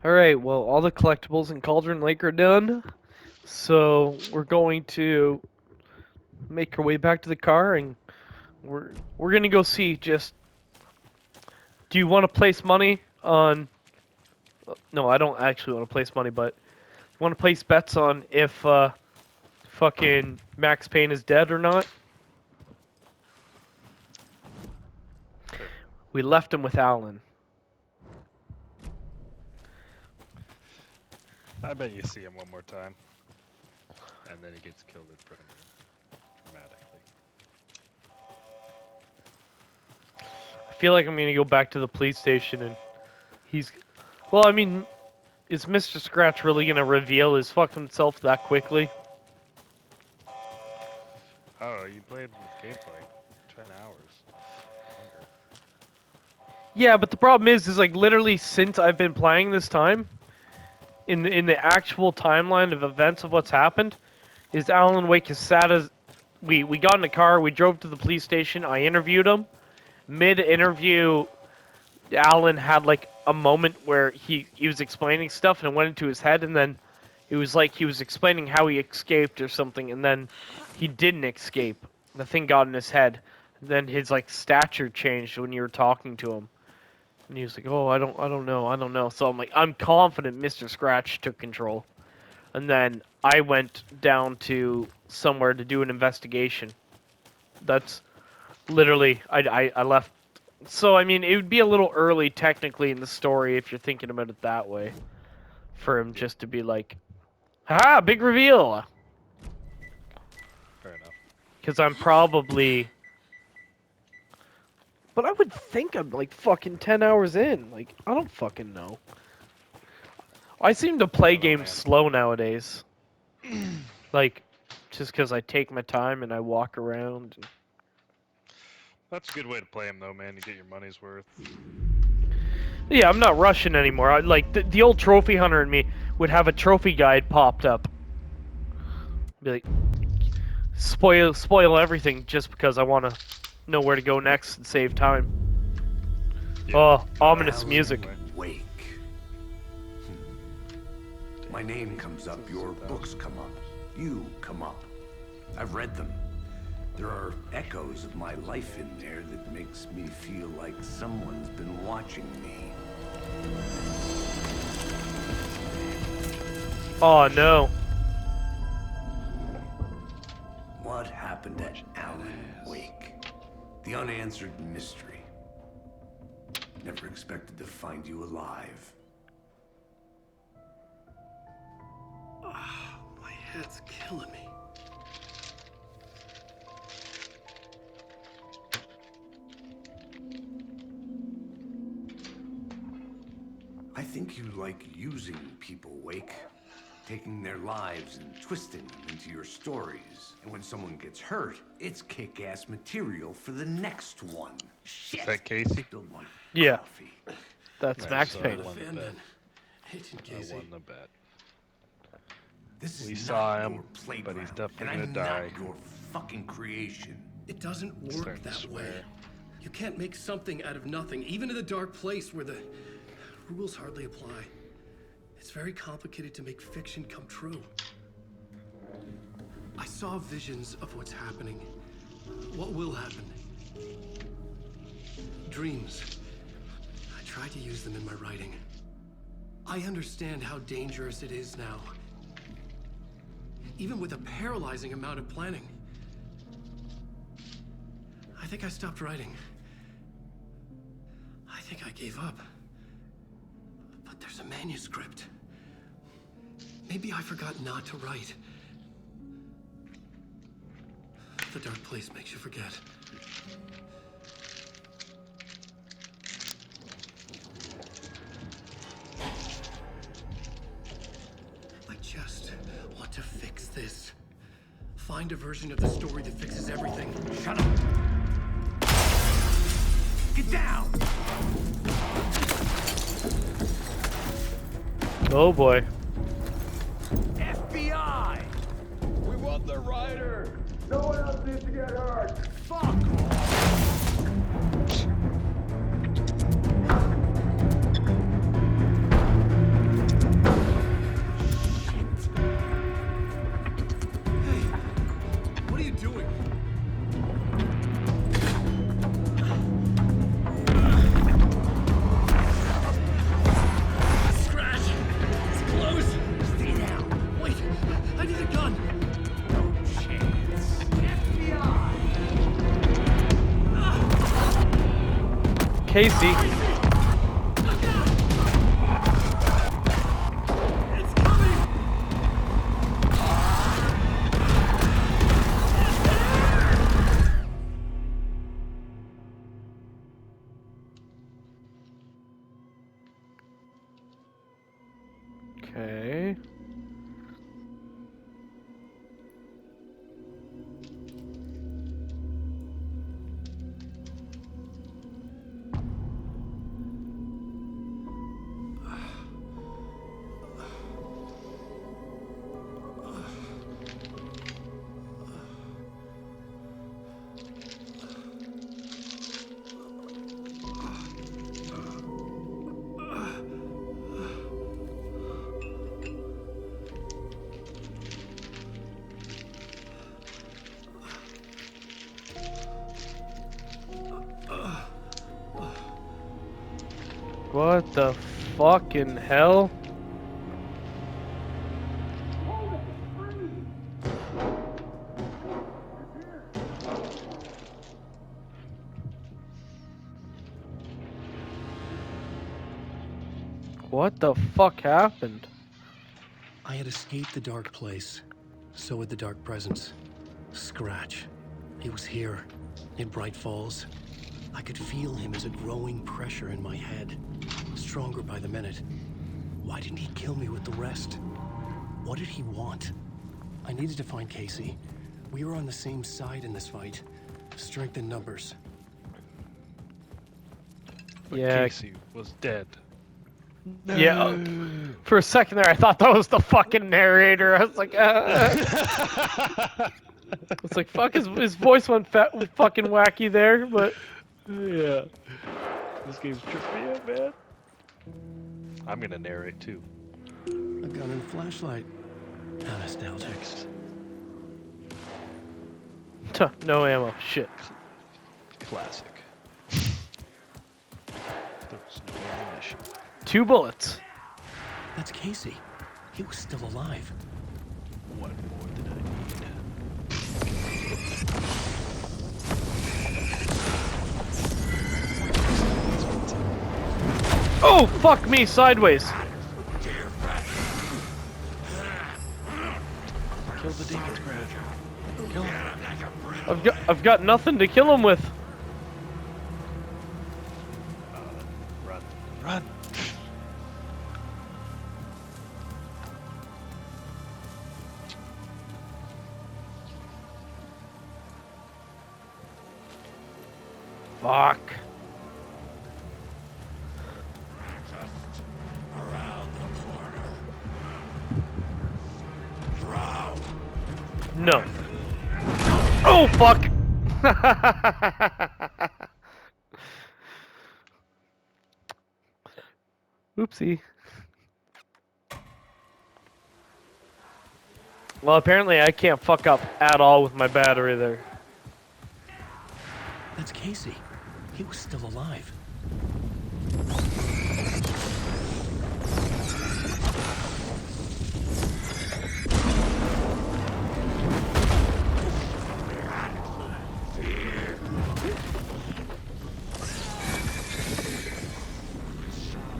Alright, well, all the collectibles in Cauldron Lake are done. So, we're going to make our way back to the car and we're going to go see just do you want to place money on no, I don't actually want to place money, but you want to place bets on if fucking Max Payne is dead or not? Sure. We left him with Alan. I bet you see him one more time. And then he gets killed in front of you. Dramatically. I feel like I'm going to go back to the police station and he's well, I mean, is Mr. Scratch really going to reveal his fucking self that quickly? Oh, you played the game for like 10 hours. Longer. Yeah, but the problem is like literally since I've been playing this time, in the actual timeline of events of what's happened, is Alan Wake as sad as we got in the car, we drove to the police station, I interviewed him. Mid interview, Alan had like a moment where he was explaining stuff and it went into his head, and then it was like he was explaining how he escaped or something, and then he didn't escape. The thing got in his head. Then his like stature changed when you were talking to him. And he was like, "Oh, I don't know." So I'm like, I'm confident Mr. Scratch took control. And then I went down to somewhere to do an investigation. That's literally I left. So I mean, it would be a little early technically in the story if you're thinking about it that way, for him just to be like, "Ha, big reveal." Fair enough. Because I'm probably. But I would think I'm like fucking 10 hours in. Like, I don't fucking know. I seem to play I don't know, games man. slow nowadays. Like, just because I take my time and I walk around. That's a good way to play him, though, man. You get your money's worth. Yeah, I'm not rushing anymore. Like, the old trophy hunter in me would have a trophy guide popped up. Be like, spoil everything just because I want to know where to go next and save time. Yeah. Oh, ominous Alan music. Wake. My name comes up, your books come up, you come up. I've read them. There are echoes of my life in there that makes me feel like someone's been watching me. Oh no. What happened to Alan Wake? The unanswered mystery. Never expected to find you alive. My head's killing me. I think you like using people, Wake. Taking their lives and twisting them into your stories. And when someone gets hurt, it's kick-ass material for the next one. Shit! Is that Casey? Spilled my Yeah. coffee. That's Nice, Max so Payne. I won the Fan bet. then. Agent I Casey. won the bet. This is We not saw him, your playground, but he's definitely and I'm gonna die. not your fucking creation. It doesn't work Starting to that way. swear. You can't make something out of nothing, even in a dark place where the rules hardly apply. It's very complicated to make fiction come true. I saw visions of what's happening. What will happen. Dreams. I tried to use them in my writing. I understand how dangerous it is now. Even with a paralyzing amount of planning. I think I stopped writing. I think I gave up. But there's a manuscript. Maybe I forgot not to write. The dark place makes you forget. I just want to fix this. Find a version of the story that fixes everything. Shut up! Get down! Oh boy. FBI! We want the rider! No one else needs to get hurt! Fuck off! Casey. It's coming! Okay. What the fucking hell? What the fuck happened? I had escaped the dark place. So had the dark presence. Scratch. He was here, in Bright Falls. I could feel him as a growing pressure in my head. Stronger by the minute. Why didn't he kill me with the rest? What did he want? I needed to find Casey. We were on the same side in this fight. Strength in numbers. But Yeah. Casey was dead. Yeah. For a second there, I thought that was the fucking narrator. I was like, It's like, fuck, his voice went fucking wacky there, but... Yeah. This game's tripped me out, man. I'm gonna narrate too. A gun and flashlight. How nostalgic. Tuh, no ammo. Shit. Classic. There's no ammunition. 2 bullets. That's Casey. He was still alive. One more than I need. Oh, fuck me, sideways. Kill the demons, Brad. Kill him. I've got nothing to kill him with. Run. Run. Fuck. No. Oh, fuck! Oopsie. Well, apparently I can't fuck up at all with my battery there. That's Casey. He was still alive.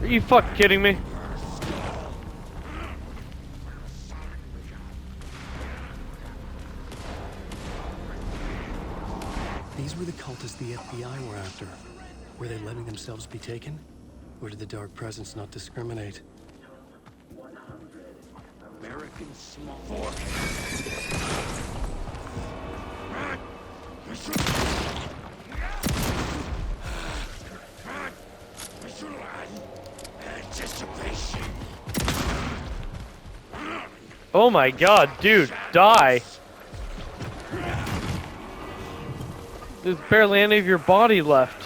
Are you fucking kidding me? These were the cultists the FBI were after. Were they letting themselves be taken? Or did the Dark Presence not discriminate? American small force. Anticipation. Oh my god, dude, die. There's barely any of your body left.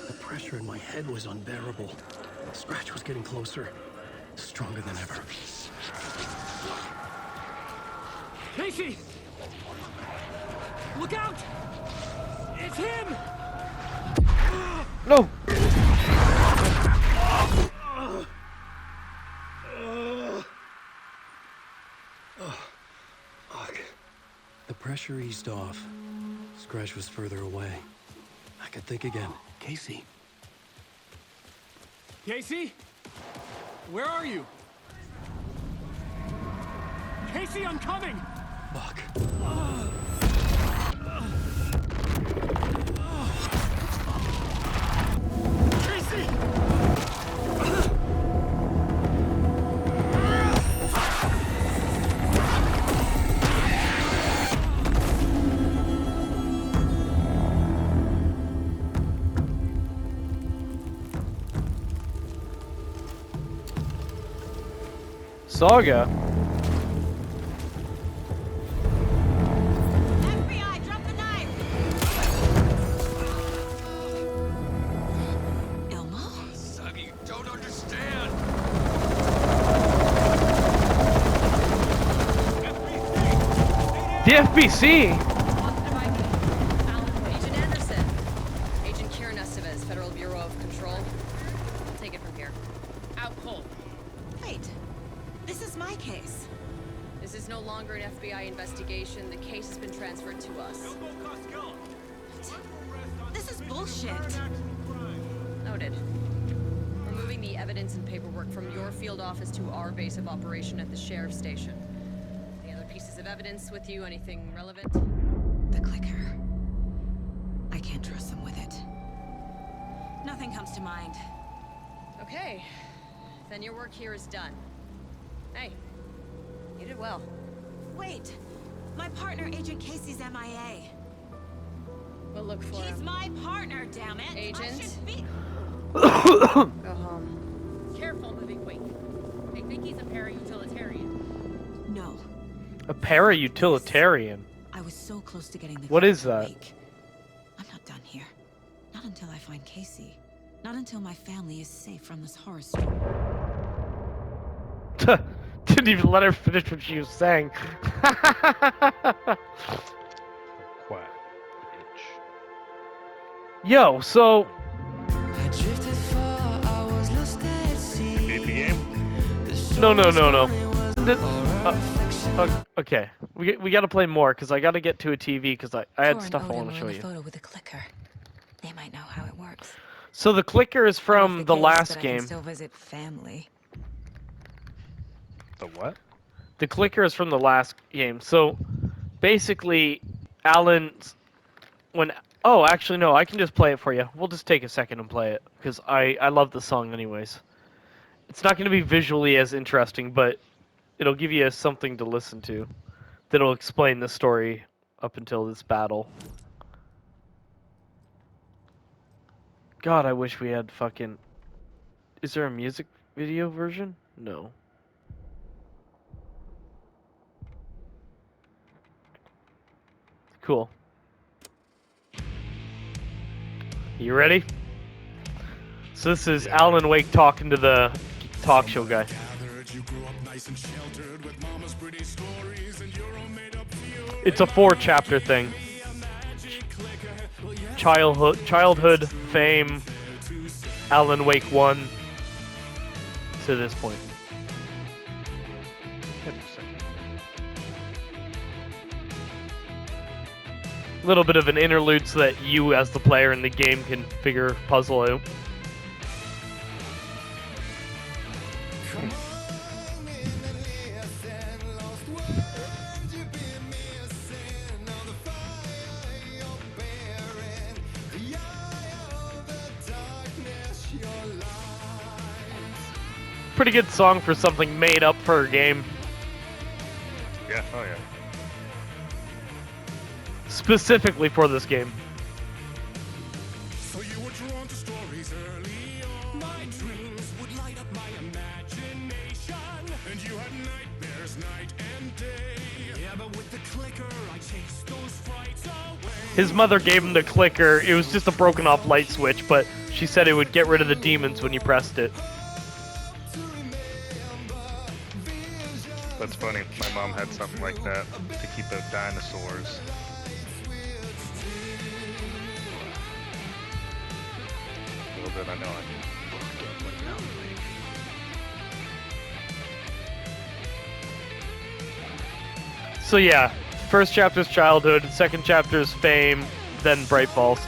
The pressure in my head was unbearable. Scratch was getting closer. Stronger than ever. Casey! Look out! It's him! No! Fuck. The pressure eased off. Scratch was further away. I could think again. Casey. Casey? Where are you? Casey, I'm coming! Fuck. Casey! Saga? FBI, drop the knife! Elmo? Saga, you don't understand. The FBC! Agent Anderson. Agent Kieran Estevez, Federal Bureau of Control. Take it from here. Out cold. Wait, this is my case. This is no longer an FBI investigation. The case has been transferred to us. This is bullshit. Noted. We're moving the evidence and paperwork from your field office to our base of operation at the sheriff's station. Any other pieces of evidence with you? Anything relevant? The clicker. I can't trust them with it. Nothing comes to mind. Okay. Then your work here is done. Hey, you did well. Wait, my partner, Agent Casey's MIA. We'll look for He's him. my partner, damn it! Agent? I should be... Go home. Careful moving weight. They think he's a para-utilitarian. No, A para-utilitarian. I was so close to getting the What is clicker that? awake. I'm not done here. Not until I find Casey. Not until my family is safe from this horror story. Didn't even let her finish what she was saying. Quiet, bitch. Yo, so... Beat the game? No. Okay, we gotta play more, because I gotta get to a TV, because I had Tor and stuff I Odin want were to in show the you. photo with the clicker. They might know how it works. So the clicker is from the case, last but I can game. still visit family. The what? The clicker is from the last game. So basically, Alan's when oh, actually no, I can just play it for you. We'll just take a second and play it because I love the song anyways. It's not going to be visually as interesting, but it'll give you something to listen to that'll explain the story up until this battle. God, I wish we had fucking... Is there a music video version? No. Cool. You ready? So this is Alan Wake talking to the talk show guy. It's a 4-chapter thing. Childhood, fame, Alan Wake 1 to this point. A little bit of an interlude so that you as the player in the game can figure puzzle out. Pretty good song for something made up for a game. Yeah, oh yeah. Specifically for this game. So you were drawn to stories early on. My dreams would light up my imagination. And you had nightmares night and day. Yeah, but with the clicker, I chased those frights away. His mother gave him the clicker. It was just a broken off light switch, but she said it would get rid of the demons when you pressed it. That's funny. My mom had something like that to keep out dinosaurs. children, I know I mean. So yeah, first chapter is childhood, second chapter is fame, then Bright Falls.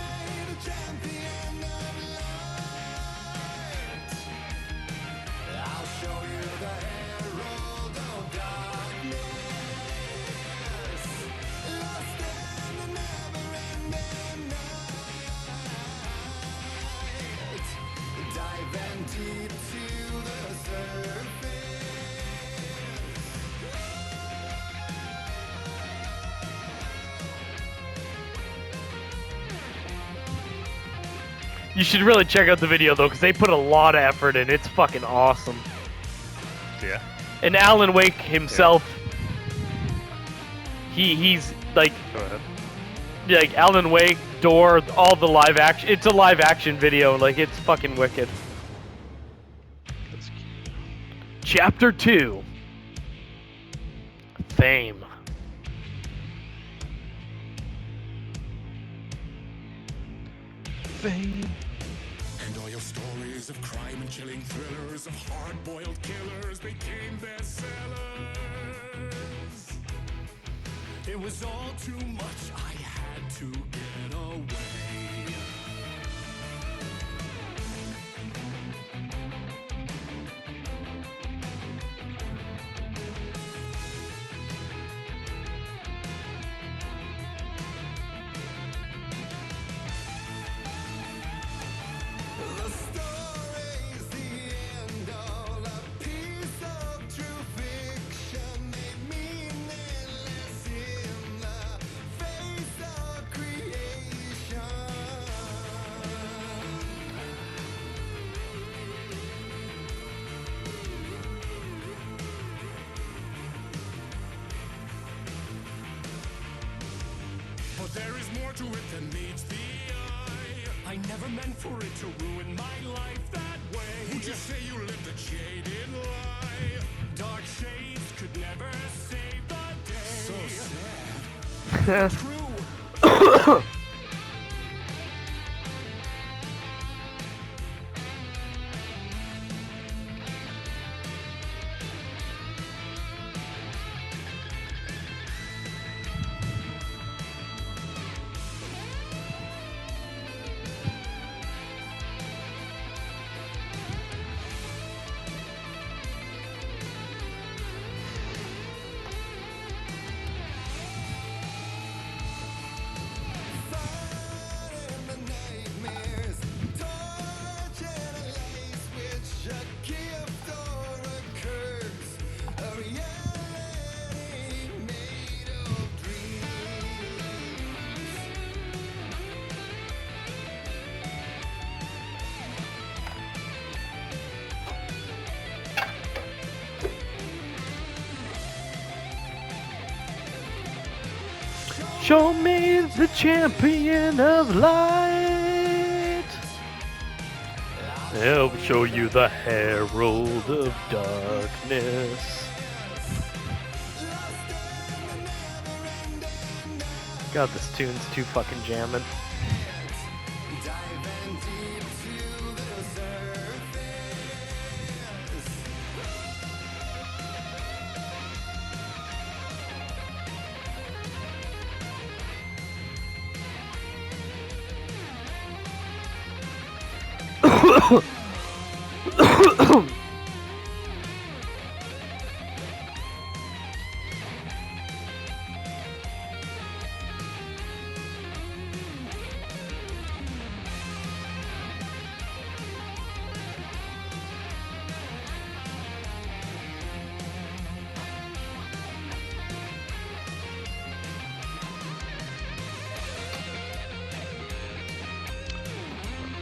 You should really check out the video though, because they put a lot of effort in. It's fucking awesome. Yeah. And Alan Wake himself, he's like, Go ahead. like Alan Wake, Door, all the live action. It's a live action video. Like it's fucking wicked. That's cute. Chapter 2. Fame. Fame. And all your stories of crime and chilling thrillers of hard-boiled killers became bestsellers. It was all too much, I had to get away. The story's the end, all a piece of true fiction, made meaningless in the face of creation. But there is more to it than meets the eye. I never meant for it to ruin my life that way. Would you say you lived a jaded lie? Dark shades could never save the day. So sad. True. Show me the champion of light. I'll show you the herald of darkness. God, this tune's too fucking jamming.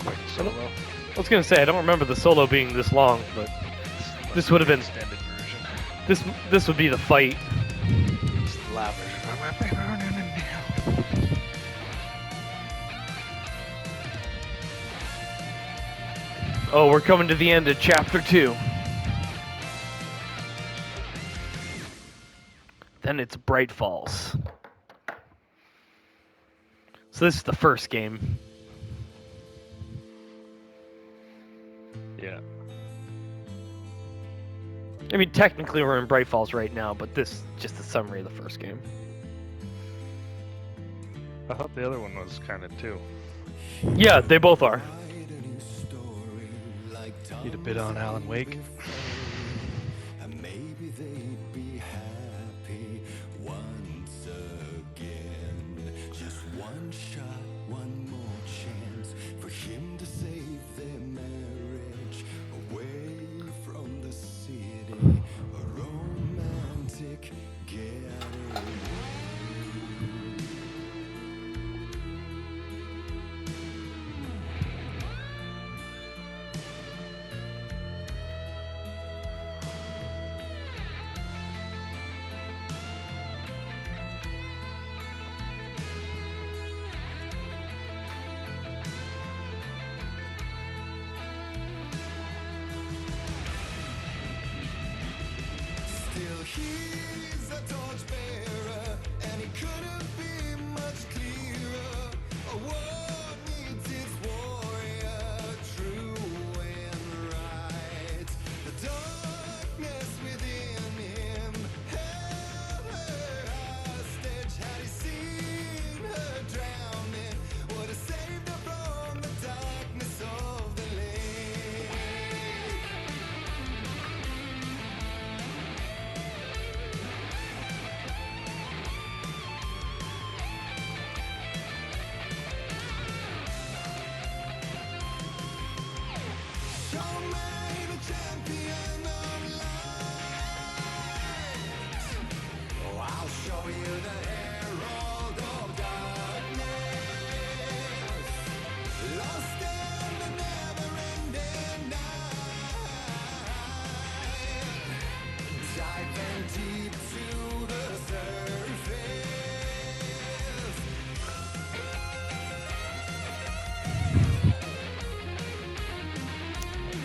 Quick solo. I was gonna say I don't remember the solo being this long, but this would have been Extended version. this would be the fight. It's the loud version. Oh, we're coming to the end of chapter 2. Then it's Bright Falls. So this is the first game. Yeah. I mean, technically we're in Bright Falls right now, but this is just a summary of the first game. I thought the other one was kind of too. Yeah, they both are. Need a bit on Alan Wake. And maybe they'd be happy once again. Just one shot, one more chance for him to save their marriage away from the city. A romantic getaway. Still he's a torchbearer, and he couldn't be much clearer. A war needs its warrior, true and right. The darkness within him held her hostage. Had he seen her drowning, would have saved her from the darkness of the lake. Show me the champion of light. Oh, I'll show you the herald of darkness. Lost in the never-ending night. Diving deep to the surface.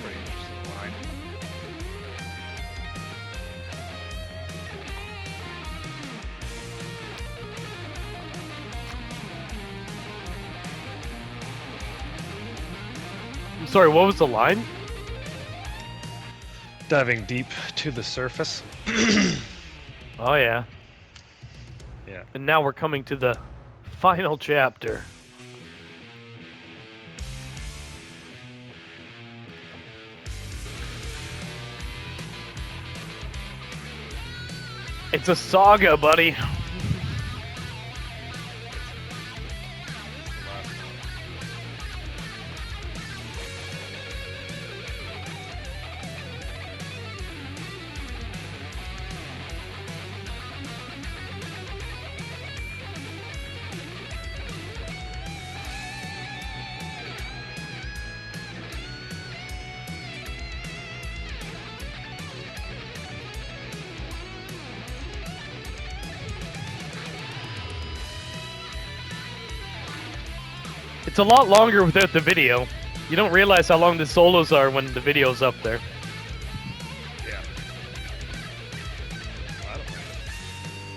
Pretty interesting line. I'm sorry, what was the line? Diving deep to the surface. Oh yeah. Yeah. And now we're coming to the final chapter. It's a saga, buddy. It's a lot longer without the video. You don't realize how long the solos are when the video's up there. Yeah. I don't mind it.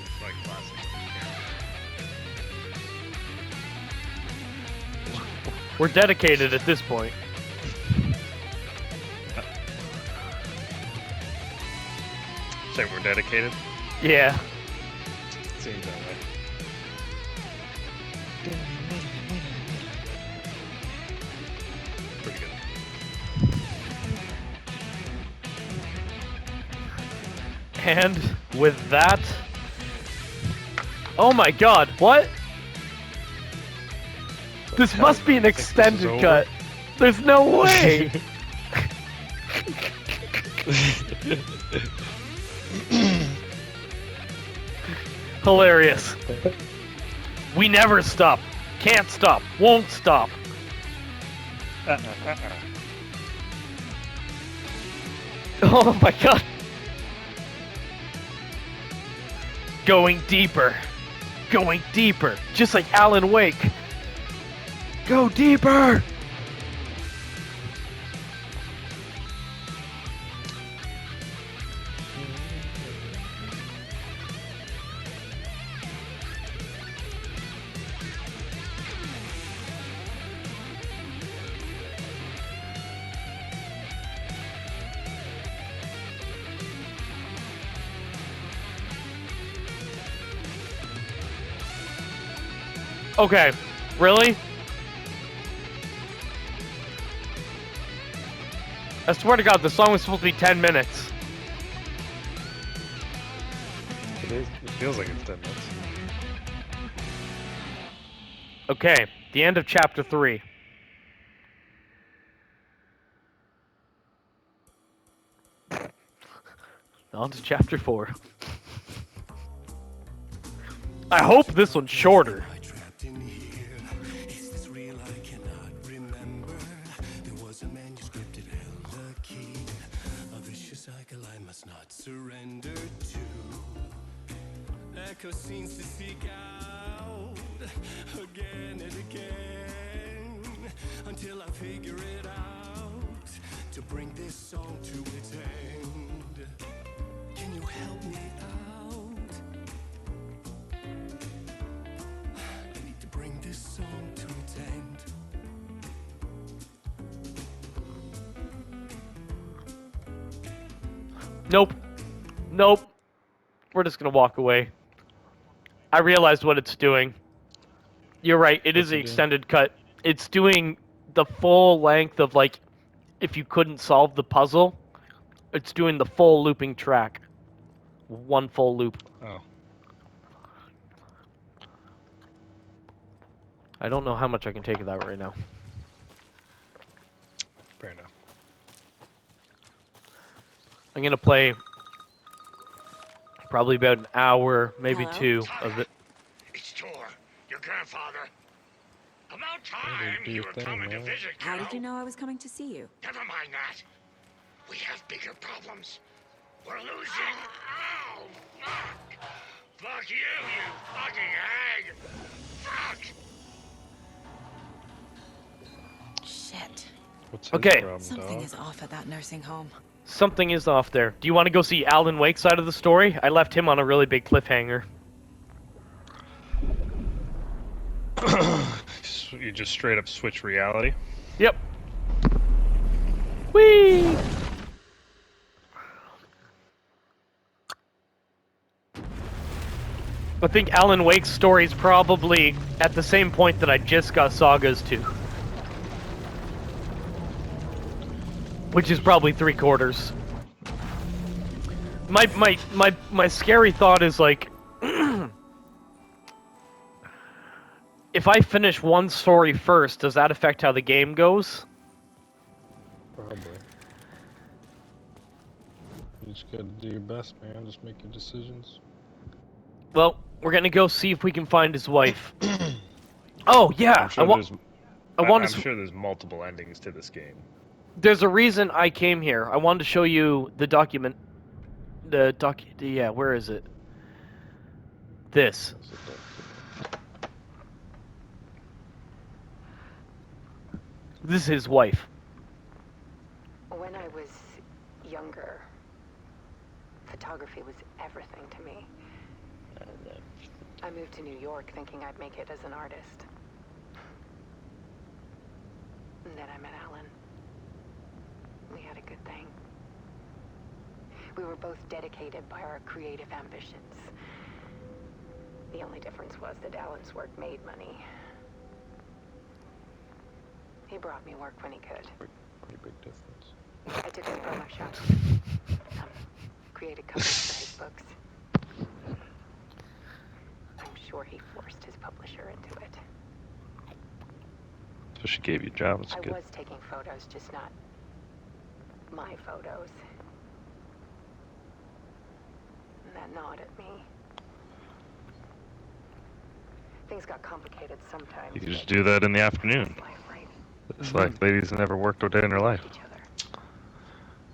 It's like classic. We're dedicated at this point. Say we're dedicated. Yeah. Seems that way. Pretty good. And with that... Oh my god, what? This must be an extended cut. There's no way! Hilarious. We never stop. Can't stop. Won't stop. Oh my god. Going deeper. Going deeper. Just like Alan Wake. Go deeper! Okay, really? I swear to God, the song was supposed to be 10 minutes. It feels like it's 10 minutes. Okay, the end of chapter 3. On to chapter 4. I hope this one's shorter. I trapped in here. Is this real? I cannot remember. There was a manuscript, it held a key. A vicious cycle I must not surrender to. Echo scenes to seek out again and again until I figure it out to bring this song to its end. Can you help me out? I need to bring this song to its end. Nope. Nope. We're just gonna walk away. I realized what it's doing. You're right, it is the extended cut. It's doing the full length of, like, if you couldn't solve the puzzle, it's doing the full looping track. One full loop. Oh. I don't know how much I can take of that right now. Fair enough. I'm gonna play probably about an hour, maybe Hello? 2 of it. It's Tor, your grandfather. About time do you your were thing, coming to man. visit, How did you kiddo. know I was coming to see you? Never mind that. We have bigger problems. We're losing. Oh, fuck. Fuck you, you fucking hag. Fuck. Shit. What's his Okay. problem, Something dog? is off at that nursing home. Something is off there. Do you want to go see Alan Wake's side of the story? I left him on a really big cliffhanger. You just straight up switch reality. Yep. Whee! I think Alan Wake's story is probably at the same point that I just got Saga's to. Which is probably 3/4. My scary thought is, like, if I finish one story first, does that affect how the game goes? Probably. You just gotta do your best, man. Just make your decisions. Well, we're gonna go see if we can find his wife. Oh yeah, I'm sure I'm sure there's multiple endings to this game. There's a reason I came here. I wanted to show you the document. Yeah, where is it? This. This is his wife. When I was younger, photography was everything to me. I moved to New York thinking I'd make it as an artist. And then I met Alan. We had a good thing. We were both dedicated by our creative ambitions. The only difference was that Alan's work made money. He brought me work when he could. Pretty big difference. I took his promo shots. Created covers for his books. I'm sure he forced his publisher into it. So she gave you a job. It's I good. was taking photos, just not my photos. And that gnawed at me. Things got complicated sometimes. You could just do that in the afternoon. Life, right? It's like ladies never worked a day in her life. Each other.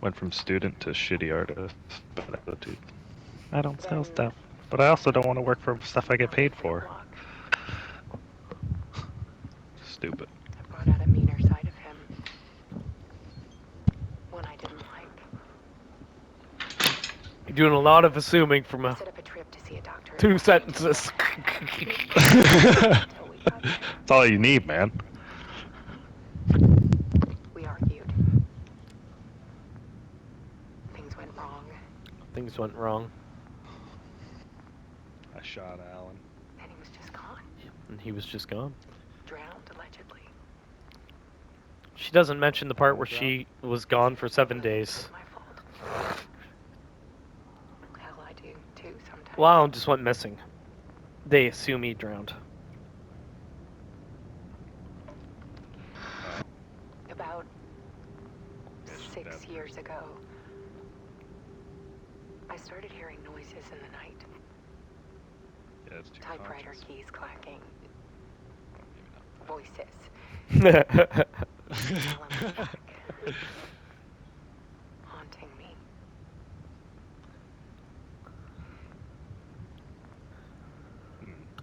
Went from student to shitty artist. Bad attitude. I don't sell stuff, but I also don't want to work for stuff I get paid for. Stupid. I brought out a meaner side of him. One I didn't like. You're doing a lot of assuming from Set up a trip to see a doctor. 2 sentences. That's all you need, man. We argued. Things went wrong. Things went wrong. I shot Alan. And he was just gone. and he was just gone. Drowned, allegedly. She doesn't mention the part where she was gone for 7 days. My fault. Hell, I do too sometimes. Well, Alan just went missing. They assume he drowned. About 6 years ago, I started hearing noises in the night. Yeah, it's too Typewriter conscious. keys clacking. Voices. Haunting me.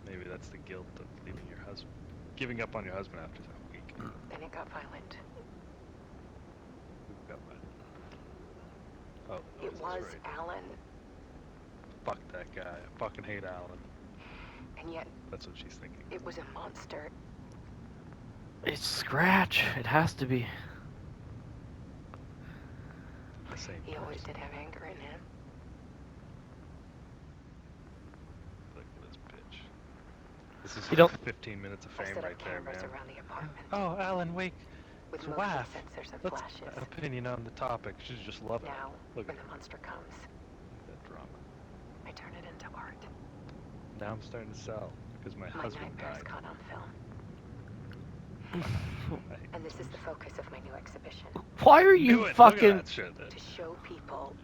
Maybe that's the guilt of leaving your husband, giving up on your husband after that week. Then it got violent. Who got that? Oh, It that's was right. Alan, Fuck that guy. I fucking hate Alan. and yet That's what she's thinking. it was a monster. It's Scratch. It has to be. The same He always person. did have anger in him. Look at this bitch. This is You don't- 15 minutes of I fame set right up there, cameras man. around the apartment Oh, Alan Wake. with So motion laugh. sensors and Let's flashes. opinion on the topic. She's just love it. Now, Look when at the monster comes, that drama. I turn it into art. Now I'm starting to sell because my My husband nightmares died. caught on film. And this is the focus of my new exhibition. Why are Knew you it. Look at fucking... that shit. To show people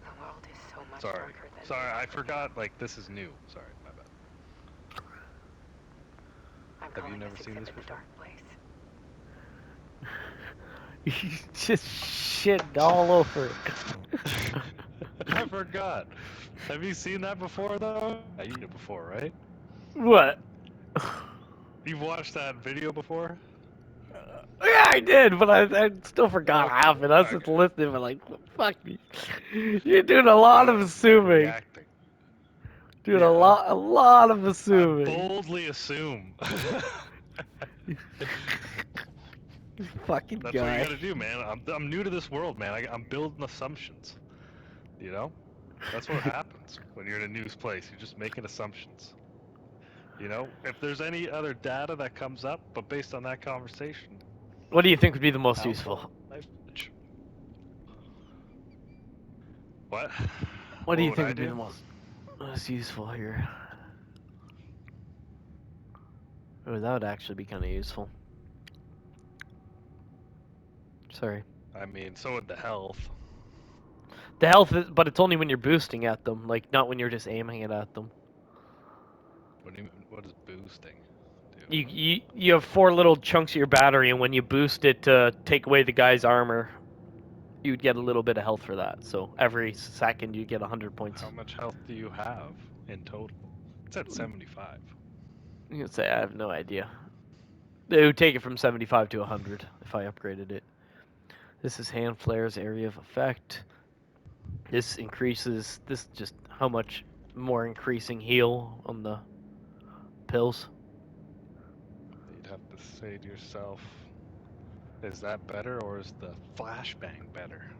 the world is so much Sorry. darker than Sorry, I they forgot. Like this is new. Sorry, my bad. I'm Have you calling never this seen this exhibit The before? Dark Place. You just shit all over it. I forgot. Have you seen that before though? I've seen it before, right? What? You've watched that video before? Yeah, I did, but I still forgot half it. I was just Okay. listening, but like, fuck you. You're doing a lot of assuming. Reacting. Doing Yeah. a lot of I assuming. boldly assume. Fucking That's what guy. you gotta do, man. I'm new to this world, man. I'm building assumptions. You know? That's what happens when you're in a news place. You're just making assumptions. You know? If there's any other data that comes up, but based on that conversation, What do you think would be the most I'll useful? follow my bitch. What? What do you would think I would be do? the most useful here? Oh, that would actually be kind of useful. Sorry. I mean, so would the health. The health is, but it's only when you're boosting at them, like not when you're just aiming it at them. What is boosting? You have 4 little chunks of your battery, and when you boost it to take away the guy's armor, you'd get a little bit of health for that. So every second you get 100 points. How much health do you have in total? It's at 75. You can say I have no idea. It would take it from 75 to 100 if I upgraded it. This is hand flares area of effect. This increases just how much more increasing heal on the pills. You'd have to say to yourself, is that better or is the flashbang better?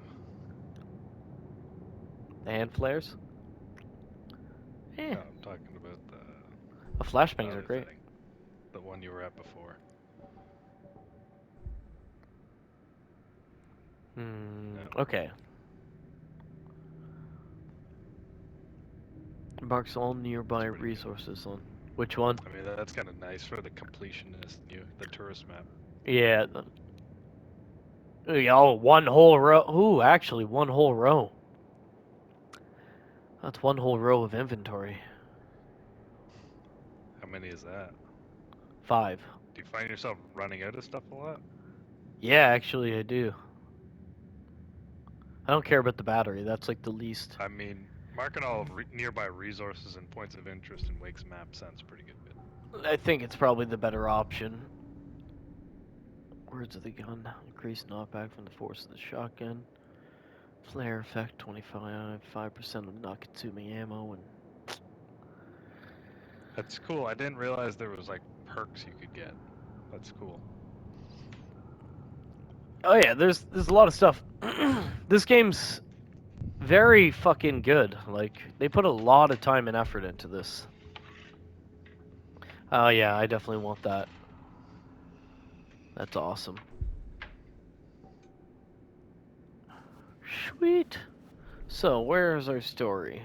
The hand flares. Eh, No, I'm talking about the flashbangs other are great. thing. The one you were at before. Okay. Marks all nearby resources on. Which one? I mean, that's kind of nice for the completionist, the tourist map. Yeah. Oh, 1 whole row. Ooh, actually, 1 whole row. That's 1 whole row of inventory. How many is that? 5. Do you find yourself running out of stuff a lot? Yeah, actually, I do. I don't care about the battery. That's like the least. I mean, marking all nearby resources and points of interest in Wake's map sounds pretty good. I think it's probably the better option. Words of the gun. Increased knockback from the force of the shotgun. Flare effect 25. 5% of Nakatsume ammo. And That's cool. I didn't realize there was like perks you could get. That's cool. oh yeah, there's a lot of stuff. This game's very fucking good. Like, they put a lot of time and effort into this. Oh yeah, I definitely want that. That's awesome. Sweet. So, where is our story?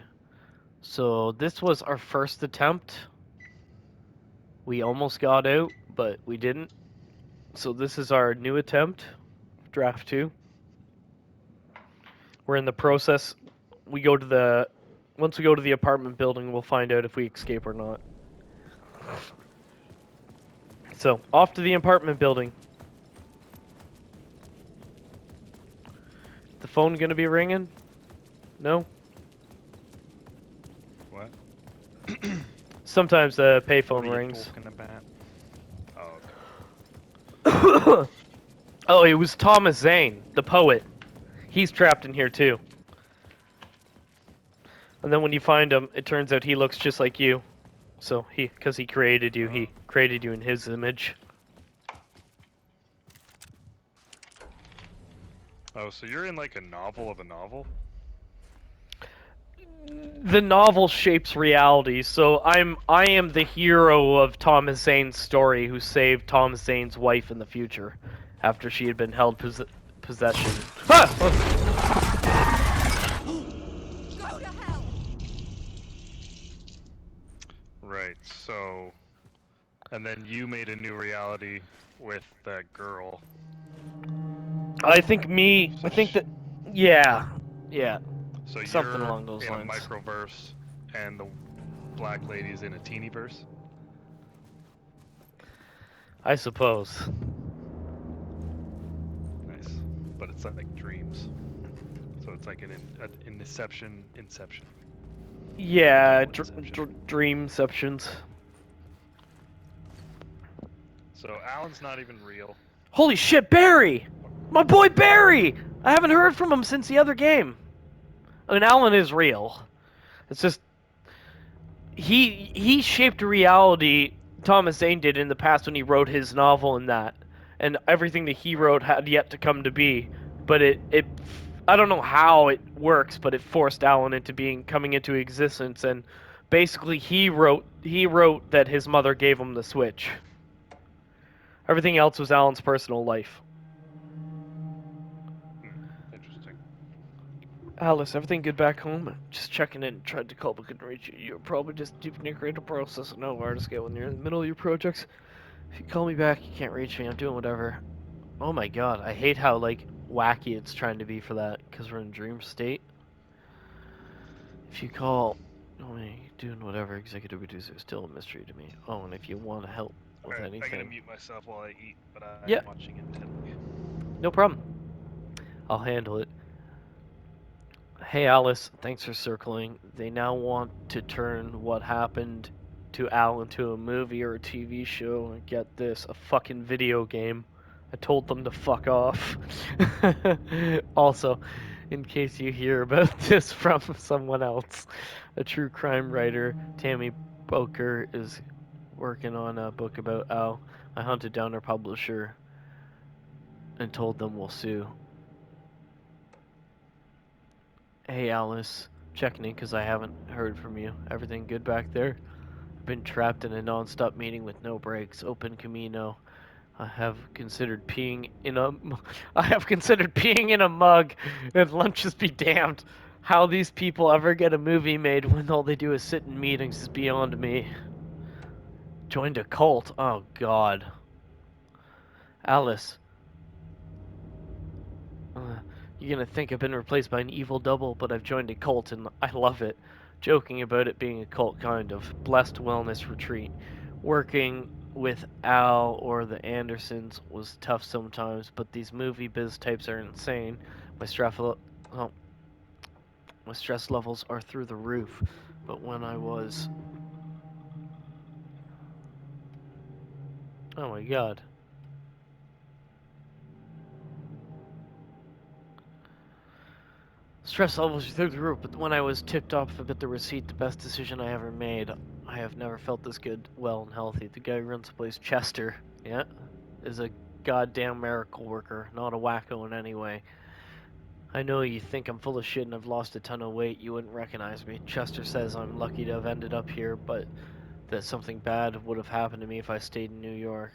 So, this was our first attempt. We almost got out, but we didn't. So, this is our new attempt, draft 2. We're in the process. Once we go to the apartment building, we'll find out if we escape or not. So, off to the apartment building. The phone gonna be ringing? No? What? Sometimes the What payphone are you rings. talking about? Oh, okay. Oh, it was Thomas Zane, the poet. He's trapped in here too. And then when you find him, it turns out he looks just like you. So because he created you, he created you in his image. Oh, so you're in like a novel of a novel? The novel shapes reality, so I am the hero of Thomas Zane's story who saved Thomas Zane's wife in the future after she had been held possession. Right, so... And then you made a new reality with that girl. I think that, yeah. So Something you're along those in lines. a microverse, and the black lady's in a teenyverse? I suppose. Nice. But it's like dreams. So it's like an inception. Yeah, Inception. dreamceptions. So Alan's not even real. Holy shit, Barry! My boy Barry! I haven't heard from him since the other game. I mean, Alan is real. It's just he shaped reality. Thomas Zane did in the past when he wrote his novel and that, and everything that he wrote had yet to come to be. But it I don't know how it works, but it forced Alan into coming into existence, and basically he wrote that his mother gave him the switch. Everything else was Alan's personal life. Interesting. Alice, everything good back home? Just checking in. Tried to call but couldn't reach you. You're probably just deep in your creative process and know where to scale when you're in the middle of your projects. If you call me back, you can't reach me. I'm doing whatever. Oh my god, I hate how, like, wacky it's trying to be for that, because we're in dream state. If you call... Oh, man, doing whatever. Executive producer is still a mystery to me. Oh, and if you want to help with anything... I'm gonna mute myself while I eat, but I'm Yeah. watching intently. No problem. I'll handle it. Hey Alice, thanks for circling. They now want to turn what happened to Al into a movie or a TV show, and get this, a fucking video game. I told them to fuck off. Also, in case you hear about this from someone else, a true crime writer, Tammy Boker, is working on a book about Al. I hunted down her publisher and told them we'll sue. Hey Alice, checking in because I haven't heard from you. Everything good back there? I've been trapped in a non-stop meeting with no breaks. Open Camino. I have considered peeing in a mug, and lunches be damned. How these people ever get a movie made when all they do is sit in meetings is beyond me. Joined a cult? Oh god. Alice. You're gonna think I've been replaced by an evil double, but I've joined a cult and I love it. Joking about it being a cult, kind of. Blessed Wellness Retreat. Working with Al or the Andersons was tough sometimes, but these movie biz types are insane. My stress levels are through the roof. But when I was... Oh my god. Stress levels are through the roof, but when I was tipped off about the receipt, the best decision I ever made. I have never felt this good, well, and healthy. The guy who runs the place, Chester, yeah, is a goddamn miracle worker, not a wacko in any way. I know you think I'm full of shit and I've lost a ton of weight, you wouldn't recognize me. Chester says I'm lucky to have ended up here, but that something bad would have happened to me if I stayed in New York.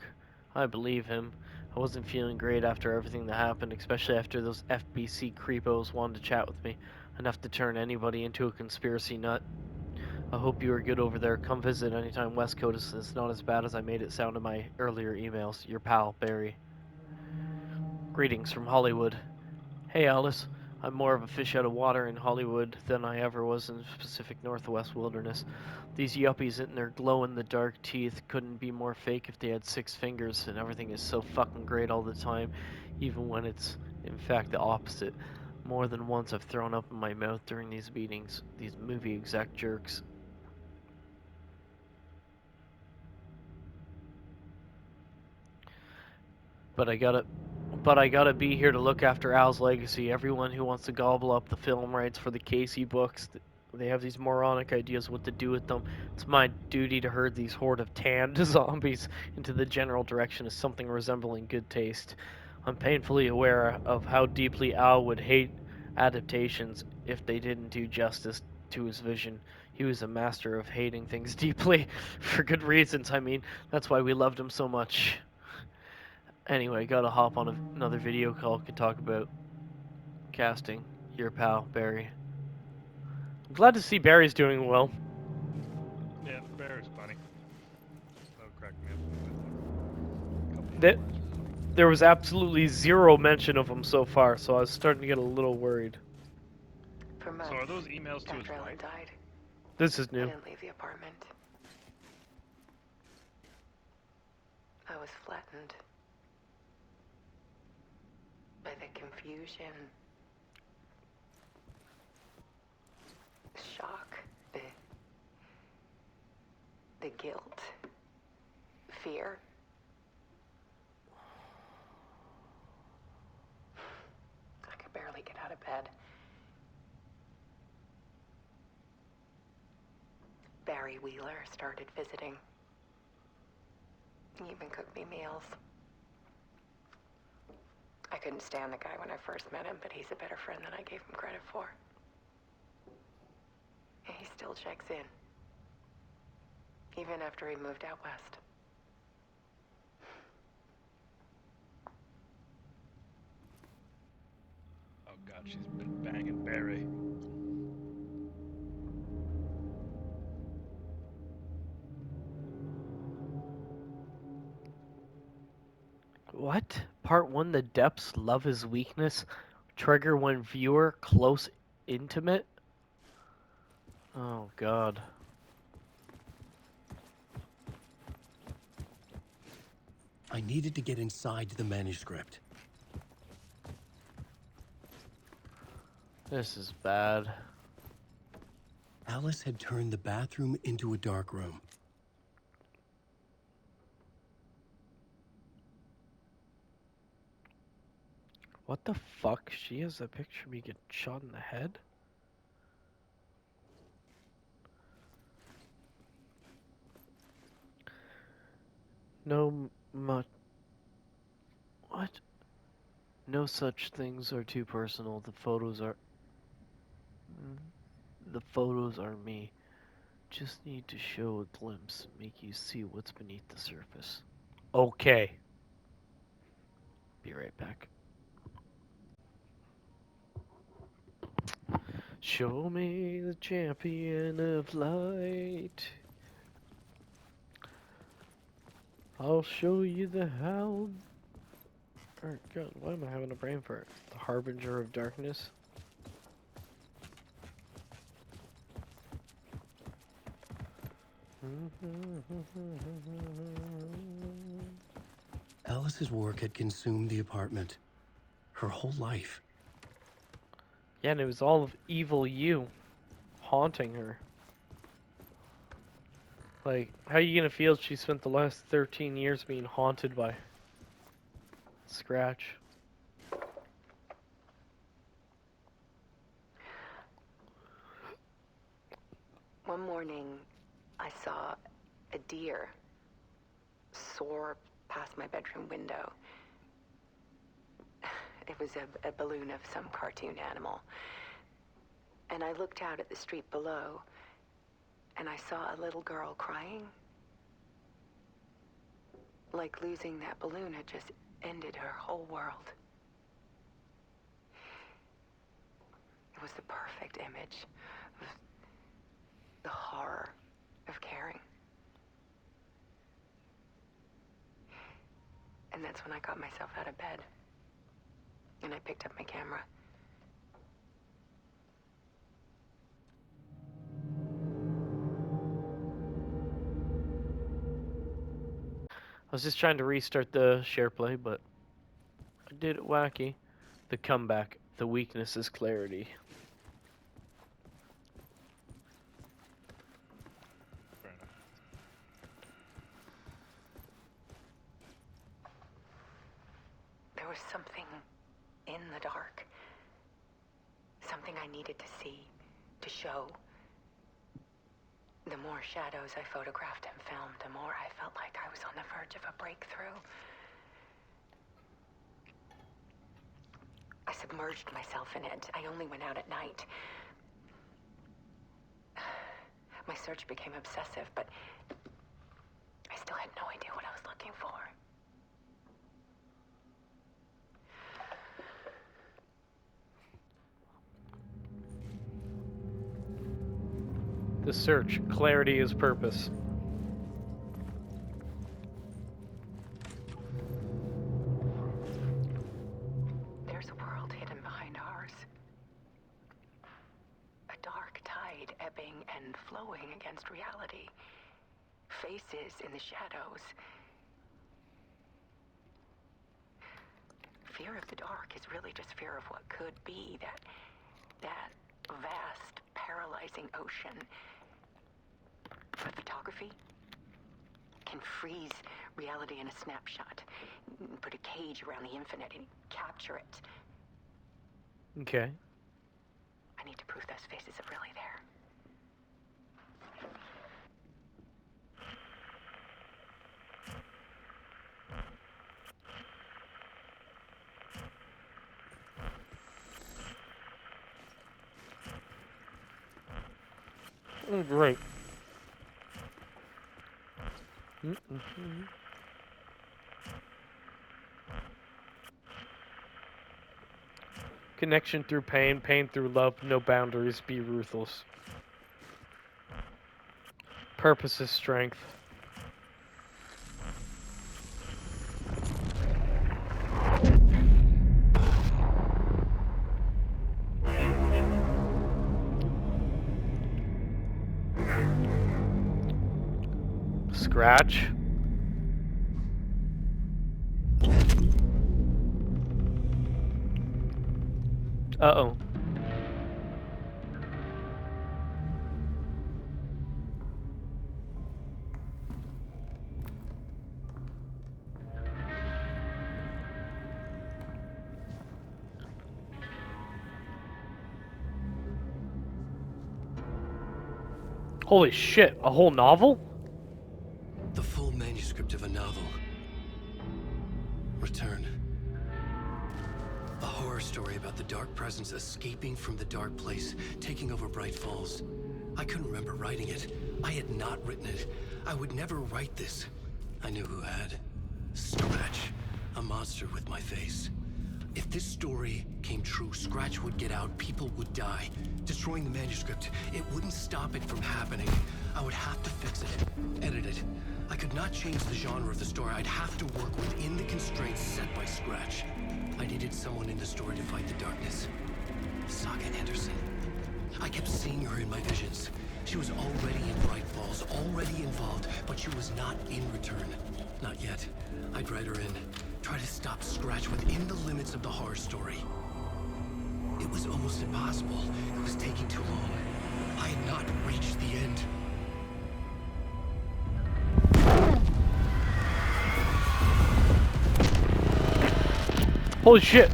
I believe him. I wasn't feeling great after everything that happened, especially after those FBC creepos wanted to chat with me, enough to turn anybody into a conspiracy nut. I hope you are good over there. Come visit anytime West Coast is not as bad as I made it sound in my earlier emails. Your pal, Barry. Greetings from Hollywood. Hey Alice, I'm more of a fish out of water in Hollywood than I ever was in the Pacific Northwest wilderness. These yuppies in their glow-in-the-dark teeth couldn't be more fake if they had 6 fingers, and everything is so fucking great all the time, even when it's in fact the opposite. More than once I've thrown up in my mouth during these meetings, these movie exec jerks. But I gotta be here to look after Al's legacy. Everyone who wants to gobble up the film rights for the Casey books, they have these moronic ideas what to do with them. It's my duty to herd these horde of tanned zombies into the general direction of something resembling good taste. I'm painfully aware of how deeply Al would hate adaptations if they didn't do justice to his vision. He was a master of hating things deeply, for good reasons, I mean. That's why we loved him so much. Anyway, gotta hop on another video call. Could talk about casting. Your pal, Barry. I'm glad to see Barry's doing well. Yeah, Barry's funny. That'll crack me up. That there was absolutely zero mention of him so far, so I was starting to get a little worried. For months, So are those emails to his after Ellen wife? died, This is I new. didn't leave the apartment. I was flattened by the confusion, shock, the guilt, fear. I could barely get out of bed. Barry Wheeler started visiting. He even cooked me meals. I couldn't stand the guy when I first met him, but he's a better friend than I gave him credit for. And he still checks in. Even after he moved out west. Oh god, she's been banging Barry. What? Part 1, the depths, love is weakness. Trigger when viewer, close, intimate? Oh god. I needed to get inside the manuscript. This is bad. Alice had turned the bathroom into a dark room. What the fuck? She has a picture of me getting shot in the head? No much. What? No such things are too personal. The photos are. The photos are me. Just need to show a glimpse, make you see what's beneath the surface. Okay. Be right back. Show me the champion of light. I'll show you the how. Oh god, why am I having a brain fart? The harbinger of darkness. Alice's work had consumed the apartment. Her whole life. Yeah, and it was all of evil you haunting her. Like, how are you gonna feel if she spent the last 13 years being haunted by Scratch? One morning, I saw a deer soar past my bedroom window. It was a balloon of some cartoon animal. And I looked out at the street below, and I saw a little girl crying Like losing that balloon had just ended her whole world. It was the perfect image of the horror of caring. And that's when I got myself out of bed. And I picked up my camera. I was just trying to restart the share play, but I did it wacky. The comeback. The weakness is clarity. Fair enough. There was something in the dark. Something I needed to see, to show. The more shadows I photographed and filmed, the more I felt like I was on the verge of a breakthrough. I submerged myself in it. I only went out at night. My search became obsessive, but I still had no idea what I was looking for. The search. Clarity is purpose. There's a world hidden behind ours. A dark tide ebbing and flowing against reality. Faces in the shadows. Fear of the dark is really just fear of what could be, that vast, paralyzing ocean. But photography can freeze reality in a snapshot, put a cage around the infinite and capture it. Okay. I need to prove those faces are really there. Oh, great. Connection through pain, pain through love, no boundaries, be ruthless. Purpose is strength. Scratch. Uh-oh. Holy shit, a whole novel? The full manuscript of a novel. Return. A horror story about the dark presence escaping from the dark place, taking over Bright Falls. I couldn't remember writing it. I had not written it. I would never write this. I knew who had. Scratch. A monster with my face. If this story came true, Scratch would get out, people would die. Destroying the manuscript, it wouldn't stop it from happening. I would have to fix it, edit it. I could not change the genre of the story. I'd have to work within the constraints set by Scratch. I needed someone in the story to fight the darkness. Saga Anderson. I kept seeing her in my visions. She was already in Bright Falls, already involved, but she was not in Return. Not yet. I'd write her in. Try to stop Scratch within the limits of the horror story. It was almost impossible. It was taking too long. I had not reached the end. Holy shit.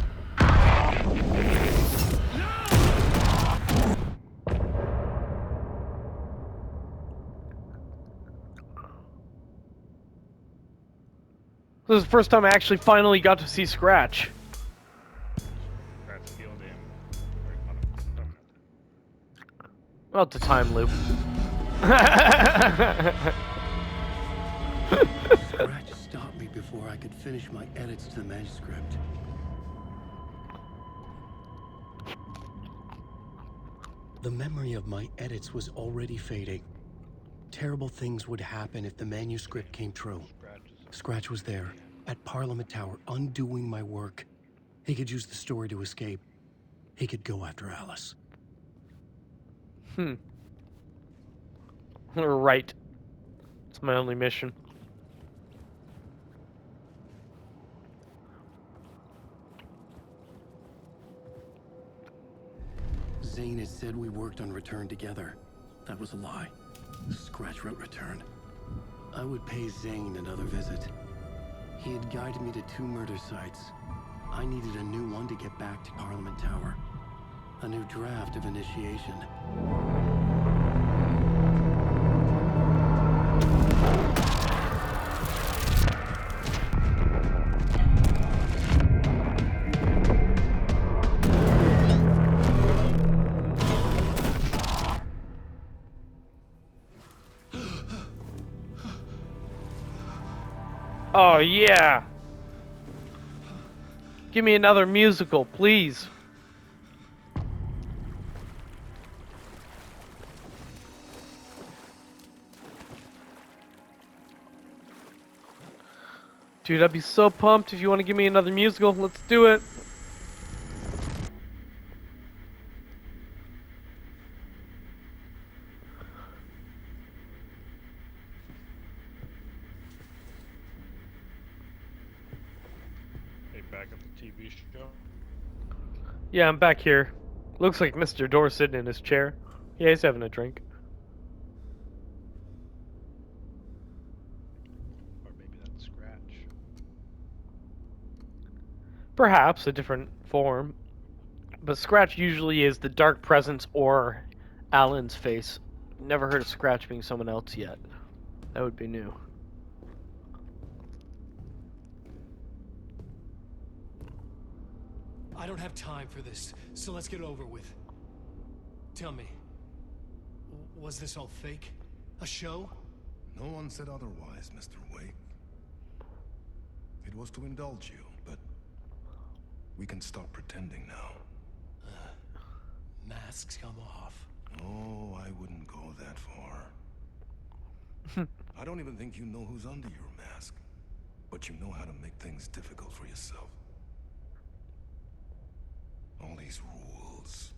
This is the first time I actually finally got to see Scratch. That's killed him. Well, it's a time loop. Scratch stopped me before I could finish my edits to the manuscript. The memory of my edits was already fading. Terrible things would happen if the manuscript came true. Scratch was there, at Parliament Tower, undoing my work. He could use the story to escape. He could go after Alice. Right. It's my only mission. Zane had said we worked on Return together. That was a lie. Scratch wrote Return. I would pay Zane another visit. He had guided me to 2 murder sites. I needed a new one to get back to Parliament Tower. A new draft of initiation. Oh, yeah! Give me another musical, please. Dude, I'd be so pumped if you want to give me another musical. Let's do it. Hey, back at the TV show. Yeah, I'm back here. Looks like Mr. Door's sitting in his chair. Yeah, he's having a drink. Or maybe that's Scratch. Perhaps a different form. But Scratch usually is the dark presence or Alan's face. Never heard of Scratch being someone else yet. That would be new. I don't have time for this, so let's get it over with. Tell me, was this all fake? A show? No one said otherwise, Mr. Wake. It was to indulge you, but we can stop pretending now. Masks come off. Oh, I wouldn't go that far. I don't even think you know who's under your mask, but you know how to make things difficult for yourself. All these rules,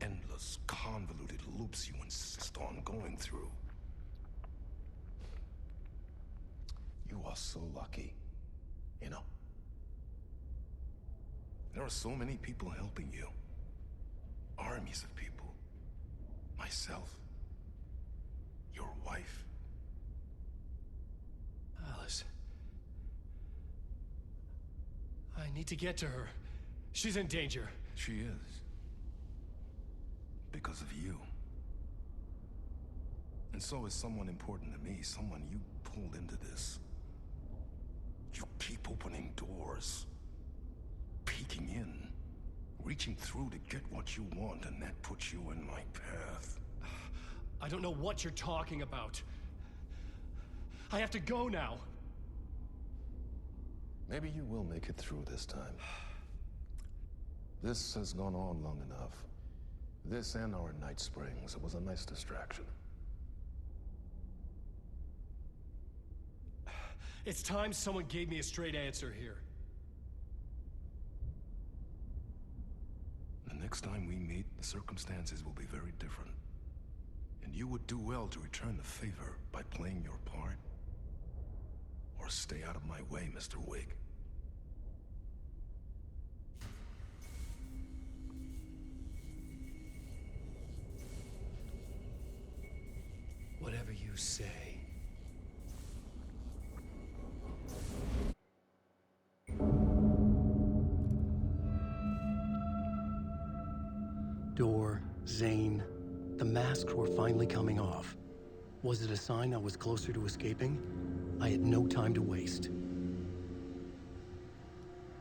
endless, convoluted loops you insist on going through. You are so lucky, you know. There are so many people helping you. Armies of people. Myself. Your wife. Alice. I need to get to her. She's in danger. She is. Because of you. And so is someone important to me, someone you pulled into this. You keep opening doors. Peeking in. Reaching through to get what you want, and that puts you in my path. I don't know what you're talking about. I have to go now. Maybe you will make it through this time. This has gone on long enough. This and our Night Springs. It was a nice distraction. It's time someone gave me a straight answer here. The next time we meet, the circumstances will be very different. And you would do well to return the favor by playing your part. Or stay out of my way, Mr. Wake. Whatever you say. Door, Zane, the masks were finally coming off. Was it a sign I was closer to escaping? I had no time to waste.